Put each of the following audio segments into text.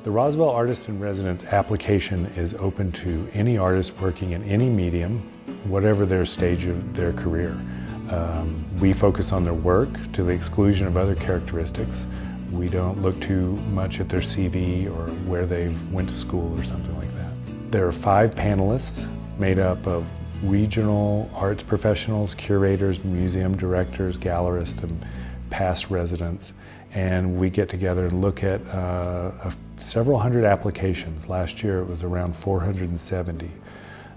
The Roswell Artist in Residence application is open to any artist working in any medium, whatever their stage of their career. We focus on their work to the exclusion of other characteristics. We don't look too much at their CV or where they went to school or something like that. There are 5 panelists made up of regional arts professionals, curators, museum directors, gallerists, and past residents. And we get together and look at several hundred applications. Last year it was around 470.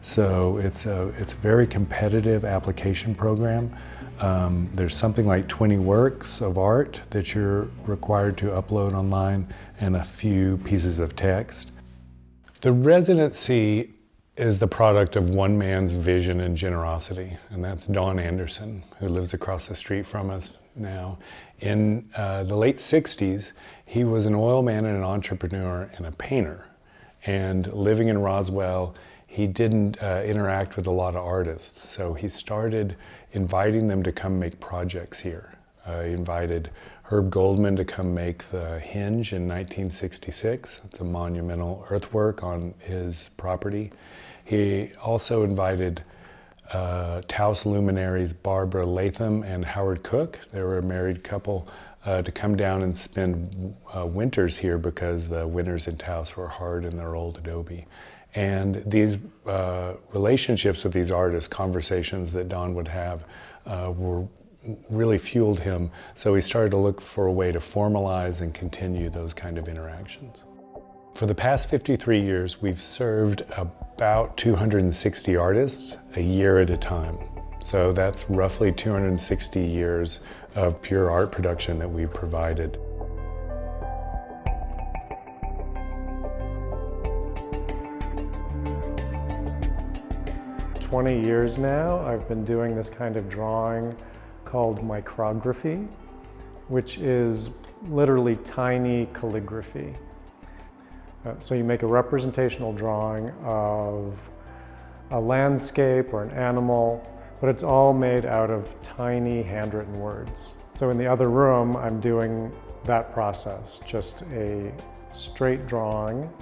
So it's a very competitive application program. There's something like 20 works of art that you're required to upload online and a few pieces of text. The residency is the product of one man's vision and generosity, and that's Don Anderson, who lives across the street from us now. In the late 60s, he was an oil man and an entrepreneur and a painter. And living in Roswell, he didn't interact with a lot of artists, so he started inviting them to come make projects here. He invited Herb Goldman to come make the hinge in 1966. It's a monumental earthwork on his property. He also invited Taos luminaries Barbara Latham and Howard Cook. They were a married couple to come down and spend winters here because the winters in Taos were hard in their old adobe. And these relationships with these artists, conversations that Don would have, really fueled him. So he started to look for a way to formalize and continue those kind of interactions. For the past 53 years, we've served about 260 artists a year at a time. So that's roughly 260 years of pure art production that we've provided. For 20 years now, I've been doing this kind of drawing called micrography, which is literally tiny calligraphy. So you make a representational drawing of a landscape or an animal, but it's all made out of tiny handwritten words. So in the other room, I'm doing that process, just a straight drawing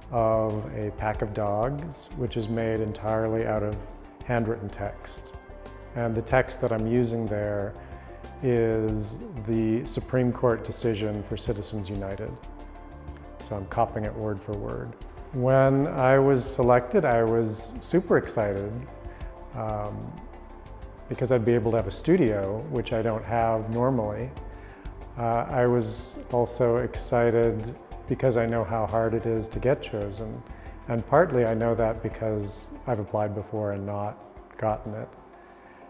of a pack of dogs, which is made entirely out of handwritten text. And the text that I'm using there is the Supreme Court decision for Citizens United. So I'm copying it word for word. When I was selected, I was super excited because I'd be able to have a studio, which I don't have normally. I was also excited because I know how hard it is to get chosen. And partly I know that because I've applied before and not gotten it.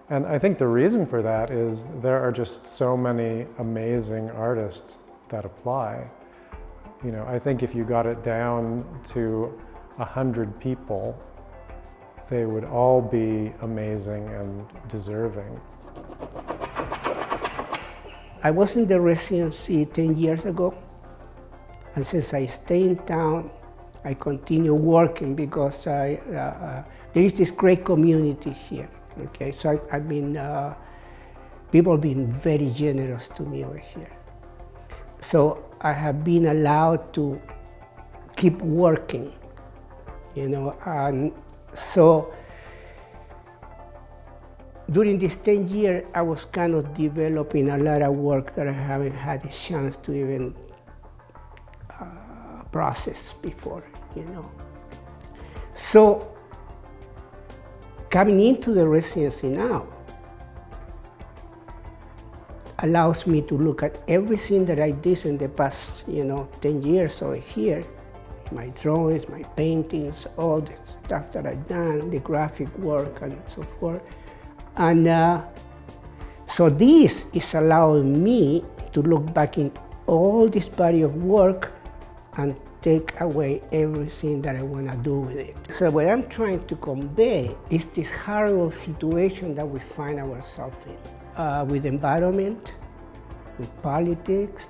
And I think the reason for that is there are just so many amazing artists that apply. You know, I think if you got it down to 100 people, they would all be amazing and deserving. I was in the residency 10 years ago, and since I stay in town, I continue working because there is this great community here. Okay, so I've been, people have been very generous to me over here. So I have been allowed to keep working, you know, and so during this 10 years, I was kind of developing a lot of work that I haven't had a chance to even process before, you know. So coming into the residency now allows me to look at everything that I did in the past, 10 years over here. My drawings, my paintings, all the stuff that I've done, the graphic work and so forth. And so this is allowing me to look back in all this body of work and take away everything that I want to do with it. So what I'm trying to convey is this horrible situation that we find ourselves in. With environment, with politics,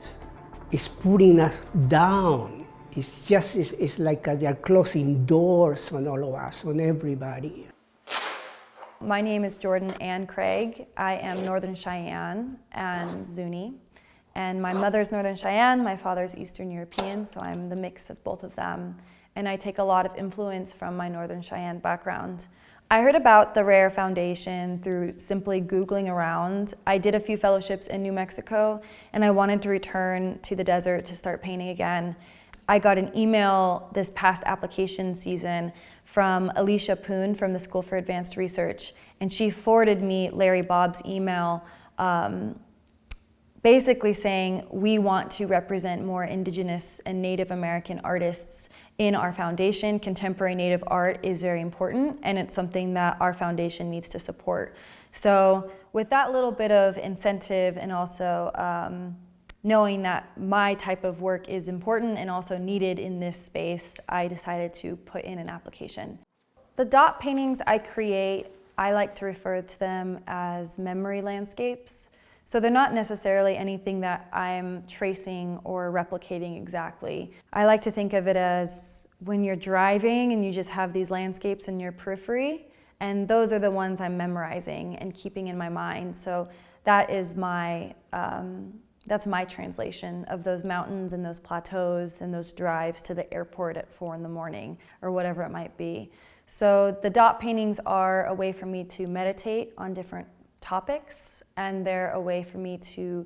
it's putting us down. It's like they're closing doors on all of us, on everybody. My name is Jordan Ann Craig. I am Northern Cheyenne and Zuni, And my mother's Northern Cheyenne, my father's Eastern European, so I'm the mix of both of them. And I take a lot of influence from my Northern Cheyenne background. I heard about the Rare Foundation through simply Googling around. I did a few fellowships in New Mexico, and I wanted to return to the desert to start painting again. I got an email this past application season from Alicia Poon from the School for Advanced Research, and she forwarded me Larry Bobb's email basically saying, we want to represent more Indigenous and Native American artists in our foundation. Contemporary Native art is very important, and it's something that our foundation needs to support. So with that little bit of incentive, and also knowing that my type of work is important and also needed in this space, I decided to put in an application. The dot paintings I create, I like to refer to them as memory landscapes. So they're not necessarily anything that I'm tracing or replicating exactly. I like to think of it as when you're driving and you just have these landscapes in your periphery, and those are the ones I'm memorizing and keeping in my mind. So that is that's my translation of those mountains and those plateaus and those drives to the airport at 4 in the morning or whatever it might be. So the dot paintings are a way for me to meditate on different topics, and they're a way for me to,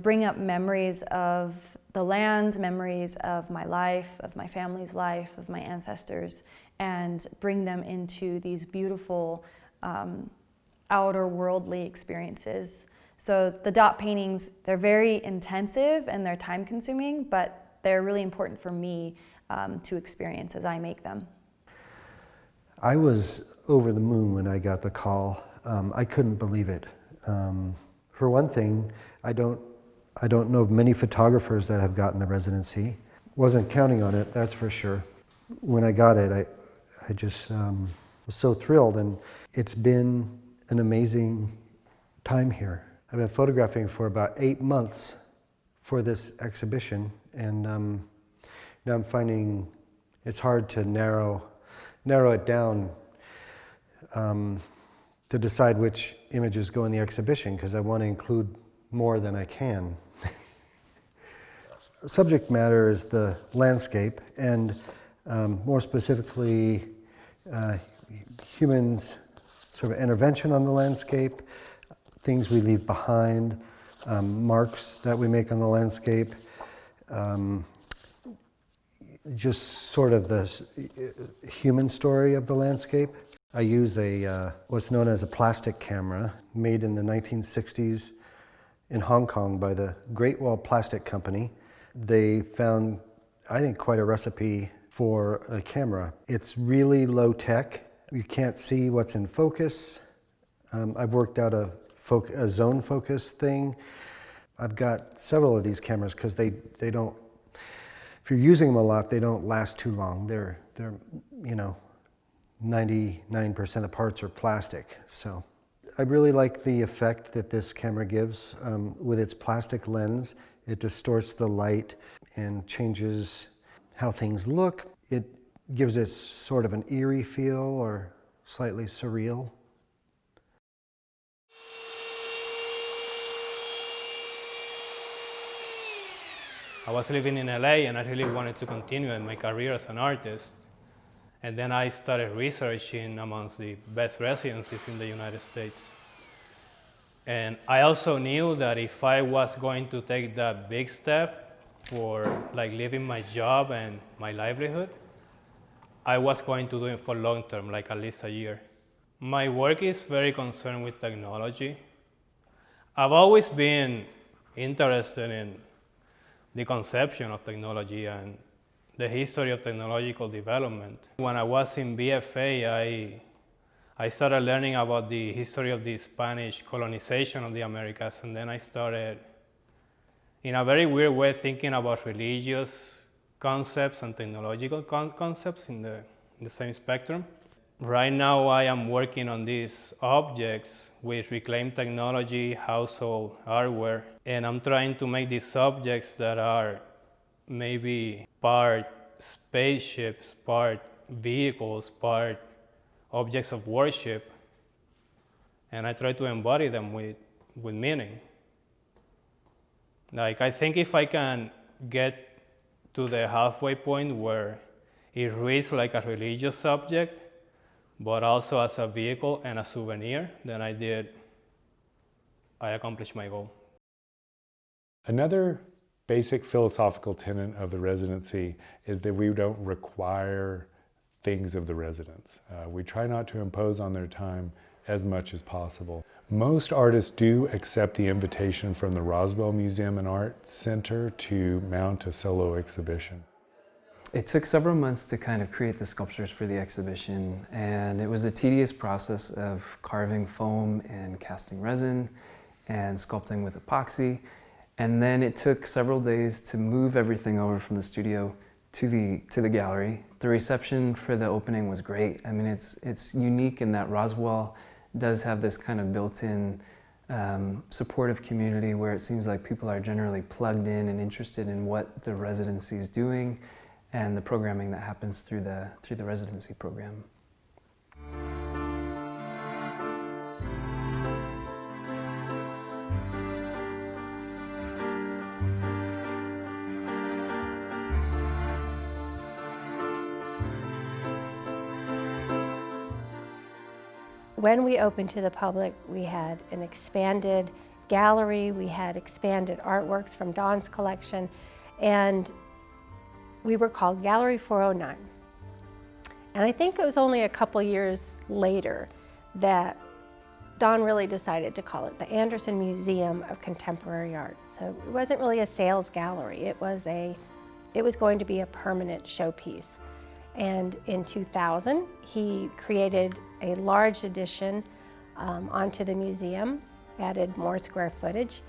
bring up memories of the land, memories of my life, of my family's life, of my ancestors, and bring them into these beautiful outer worldly experiences. So the dot paintings, they're very intensive and they're time consuming, but they're really important for me to experience as I make them. I was over the moon when I got the call. I couldn't believe it. For one thing, I don't know of many photographers that have gotten the residency. Wasn't counting on it, that's for sure. When I got it, I just was so thrilled, and it's been an amazing time here. I've been photographing for about 8 months for this exhibition, and now I'm finding it's hard to narrow it down to decide which images go in the exhibition, because I want to include more than I can. Subject matter is the landscape, and more specifically, humans' sort of intervention on the landscape, things we leave behind, marks that we make on the landscape, just sort of the human story of the landscape. I use what's known as a plastic camera, made in the 1960s in Hong Kong by the Great Wall Plastic Company. They found, I think, quite a recipe for a camera. It's really low tech. You can't see what's in focus. I've worked out a zone focus thing. I've got several of these cameras because they don't, if you're using them a lot, they don't last too long. They're 99% of parts are plastic. So I really like the effect that this camera gives. With its plastic lens, it distorts the light and changes how things look. It gives it sort of an eerie feel or slightly surreal. I was living in LA and I really wanted to continue in my career as an artist. And then I started researching amongst the best residencies in the United States. And I also knew that if I was going to take that big step for leaving my job and my livelihood, I was going to do it for long term, like at least a year. My work is very concerned with technology. I've always been interested in the conception of technology and the history of technological development. When I was in BFA, I started learning about the history of the Spanish colonization of the Americas, and then I started, in a very weird way, thinking about religious concepts and technological concepts in the same spectrum. Right now, I am working on these objects with reclaimed technology, household hardware, and I'm trying to make these objects that are maybe part spaceships, part vehicles, part objects of worship, and I try to embody them with meaning. Like, I think if I can get to the halfway point where it reads like a religious subject, but also as a vehicle and a souvenir, then I accomplished my goal. Another basic philosophical tenet of the residency is that we don't require things of the residents. We try not to impose on their time as much as possible. Most artists do accept the invitation from the Roswell Museum and Art Center to mount a solo exhibition. It took several months to kind of create the sculptures for the exhibition, and it was a tedious process of carving foam and casting resin and sculpting with epoxy. And then it took several days to move everything over from the studio to the gallery. The reception for the opening was great. I mean, it's unique in that Roswell does have this kind of built-in supportive community where it seems like people are generally plugged in and interested in what the residency is doing and the programming that happens through the residency program. When we opened to the public, we had an expanded gallery, we had expanded artworks from Don's collection, and we were called Gallery 409. And I think it was only a couple years later that Don really decided to call it the Anderson Museum of Contemporary Art. So it wasn't really a sales gallery, it was going to be a permanent showpiece. And in 2000, he created a large addition onto the museum, added more square footage.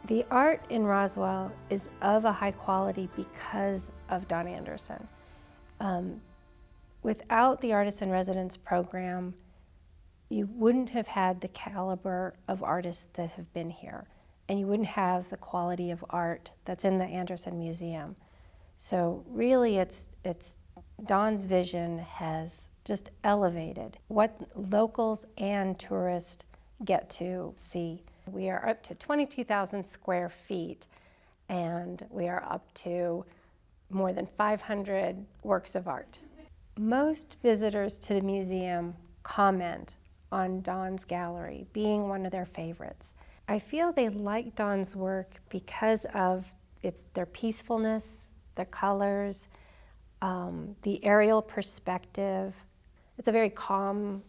The art in Roswell is of a high quality because of Don Anderson. Without the Artists in Residence program, you wouldn't have had the caliber of artists that have been here, and you wouldn't have the quality of art that's in the Anderson Museum. So really it's Don's vision has just elevated what locals and tourists get to see. We are up to 22,000 square feet, and we are up to more than 500 works of art. Most visitors to the museum comment on Don's gallery being one of their favorites. I feel they like Don's work because of their peacefulness, the colors, the aerial perspective. It's a very calm,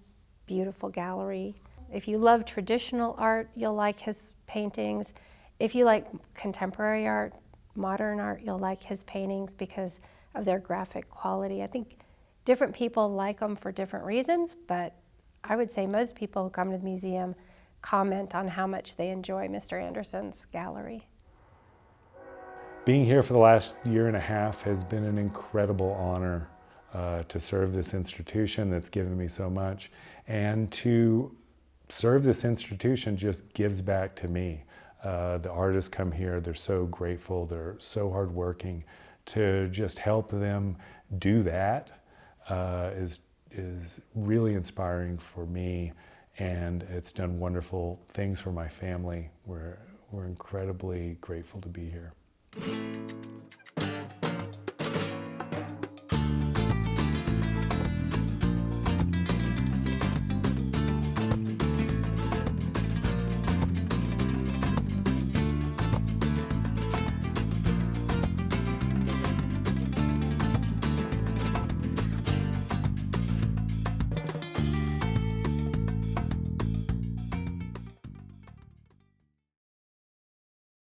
beautiful gallery. If you love traditional art, you'll like his paintings. If you like contemporary art, modern art, you'll like his paintings because of their graphic quality. I think different people like them for different reasons, but I would say most people who come to the museum comment on how much they enjoy Mr. Anderson's gallery. Being here for the last year and a half has been an incredible honor to serve this institution that's given me so much, and to serve this institution just gives back to me. The artists come here, they're so grateful, they're so hardworking. To just help them do that is really inspiring for me, and it's done wonderful things for my family. We're incredibly grateful to be here.